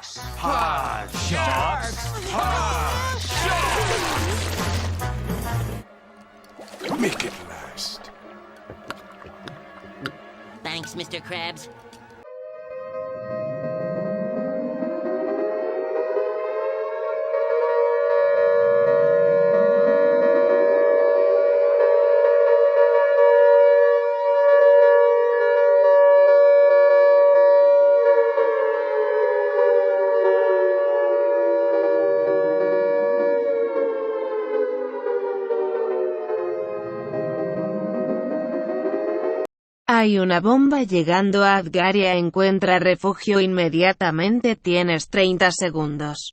Sharks! Pod! Sharks! Pod! Sharks! Make it last. Thanks, Mr. Krabs. Hay una bomba llegando a Adgaria, encuentra refugio inmediatamente, tienes 30 segundos.